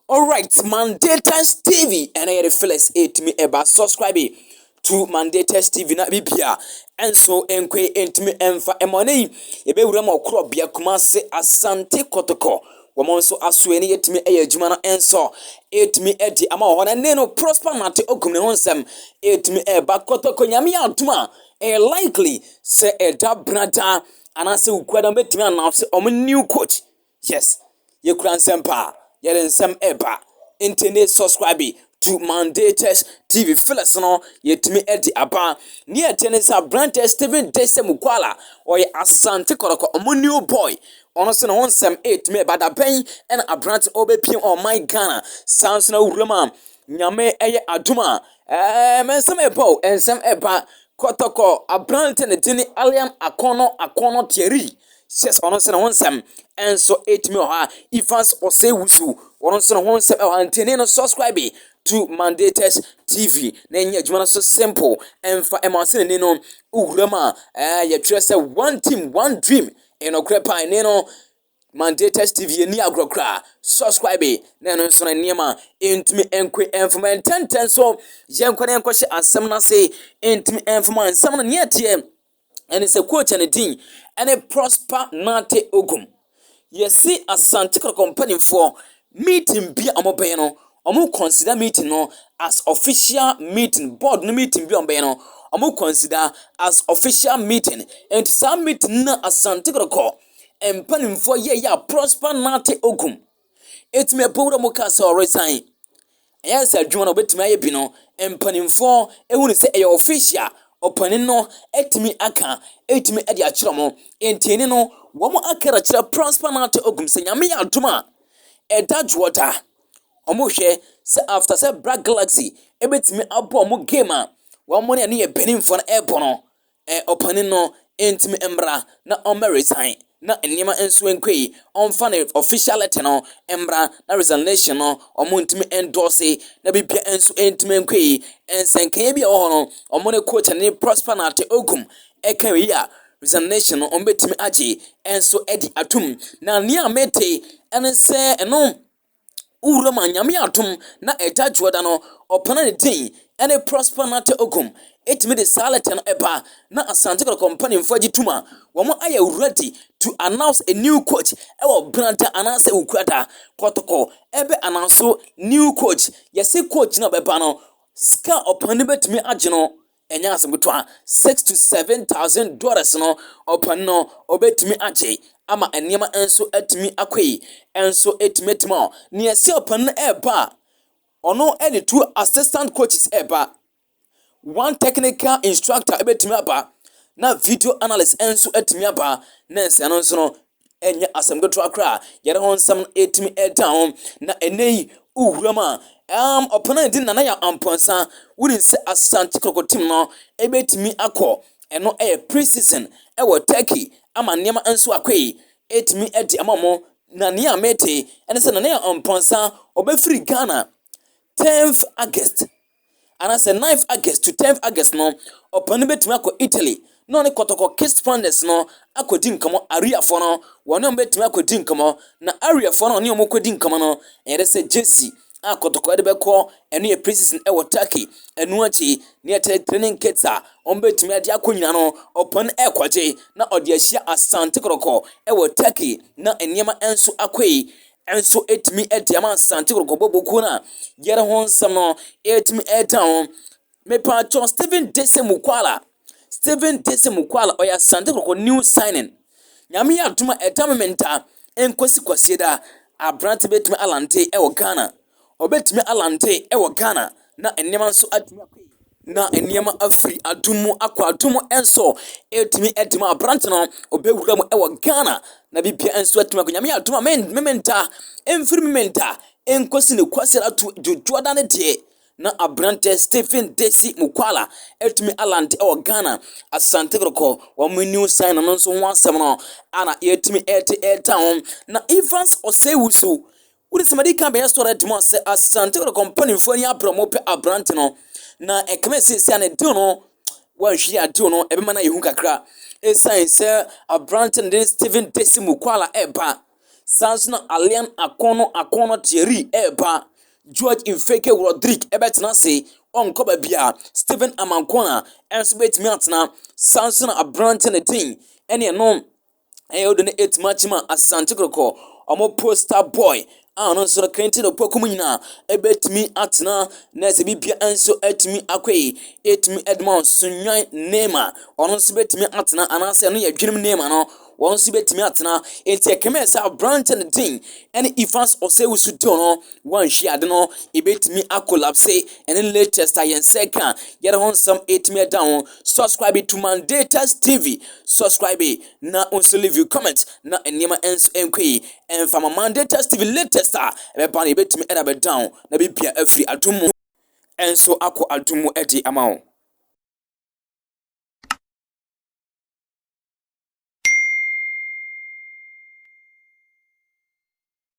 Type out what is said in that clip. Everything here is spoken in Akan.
Alright, Mandatas TV and I reflex it me about subscribing to Mandatas TV na bibia and so enkwe entimi emfa emone ebe wura ma okro bia kuma se Asante Kotoko womo nso asoani yetimi adwuma no enso etimi edi ama ho na ne no prosper mate ogum ne honsem etimi eba Kotoko nyame aduma likely se eda brada anase ukwada betimi announce new coach. Yes, ye kura nsempa yere nsem eba internet subscribe to Mandatas TV fellas no yetimi edi aba near tenisa brand Steven Dese Mukwala or Asante Kotoko new boy honestly no nsem 8 me bada ben and a brand obepim on my Ghana sounds na urama nyame eye aduma mensem ebo ensem eba Kotoko a brand ne dini aliam akono Thierry. Yes, honestly no nsem enso 8 me ha ifans ose wusu honestly no nsem e antene no subscribe to Mandatas TV na nya adwuma so simple emfa emase ne no urama ye tire say one team one dream enokrepa ne no Mandatas TV ni agrokra subscribe na no so na niema entimi enkwe enfama ntenten so yenkwane enkohye asem na say entimi enfama nsam na ne tie ene se coach and din ene prosper nate ogum yesi Asante company for meeting bi amobe no omo consider meeting no as official meeting board no meeting bi amobe no omo consider as official meeting and some meeting na Asante ko empany for ye ya prosper nate ogum etime powra mo ka so resign yes adwuma no betime aye bi no empany for ehunu se e official opani no etimi aka etimi edi achiramo enteni no womo akara chira prosper nate ogum se nyame ya aduma edadwoda omo hwe se after se Black Galaxy ebetimi abo omo game a womo ne ye benin for na ebo no opani no entimi embra na resign na enima enso enkwe onfa na official letter no embra na resignation no omo ntimi endorse na bibia enso entimi enkwe ensenkan bia wo no omo ne coach ne prosper nate ogum ekan wi a resignation no omo betimi age enso edi atum na nia mete ense eno urama nyame atum na edadwoda no opana ne din ene prosper nate ogum etimi de salatan eba na Asante company mfaji tuma womo aye ready to announce a new coach ewo branda announce ukwada Kotoko ebe announce new coach yesi coach na beba no ska opani betimi age no enya asebetwa $6,000 to $7,000 no opani no obetimi age ama enema enso etimi akwei enso etimetimo ne yesi opani eba ono any two assistant coaches eba one technical instructor ebetimi aba na video analyst enso etimi aba na ense no nso no enya asemgoto akra yere hon sam etimi down na enei uhurama opana din na ya amponsa wuri se Asante team no ebetimi akọ eno pre-season ewo Turkey ama niema enso akwei etimi edi amamo na ne amete ene se na ya amponsa obefiri Ghana 10th August and say 9th August to 10th August no opani betimi akọ Italy no ne Kotoko Kiss Fonders no akodi nkamo area fo no woni betimi akodi nkamo na area fo no ne omokodi nkamo no ere se Jesse Kotoko de beko enu ye pre-season ewo Turkey enu achi ne training kits a betimi ade akonyina no opani ekwaje na ode ahia Asante Kotoko ewo Turkey na eniema enso akwei enso etimi ediama Asante Kotoko boku na yere ho nsam no etimi down me pa John Steven Dese Mukwala oya Asante Kotoko new signing nyame ya aduma edamenta enkosi kwasieda abrante betimi alante ewo Ghana obetimi alante ewo Ghana na enema nso atimi na enema afri adumu akwa adumu enso etimi edima abrante no obewura mu ewo Ghana na bibia enso atimi nyame ya aduma mementa emfiri mementa enkosi ne kwasieda to jojoda ne de na abrante Stephen Desi Mukwala etimi alante ewo Ghana Asante Kotoko wo new sign no nso ho asem no ana etimi town na Evans Osewusu wuri semadi kan be store demo se Asante company for ni apromo pe abrante no na ekemesi se na di no wan hwi ade no ebe mana yehu kakra esign se abrante ne Stephen Desi Mukwala eba Sansuna Alian Akono Thierry Eba George Infeke Rodrigue ebetena se onko ba bia Stephen Amankona enso betimi atena Sansuna Abrante ne din ene no eyodo ne etmachima Asante Kotoko omo poster boy no nso krenti no pokum nyina ebetimi atena na se bibia enso etimi akwei etimi Edmond Sunwan Nema ono nso betimi atena anase no yadwenem Nema no wɔn nso betumi atena enti ekeme sa branch and thing ɛne ifans ɔsɛ wusu do no wɔn hwi ade no ebetumi akolapse ɛne latest ayen second yɛre ho nsɛm etumi down subscribe to Mandatas TV subscribe na also leave you comment na nneɛma enso enkwe ɛmfa Mandatas TV latest a ɛbɛba na ebetumi ɛda bɛ down na bibia afiri adumu enso akɔ adumu ɛde ama wo.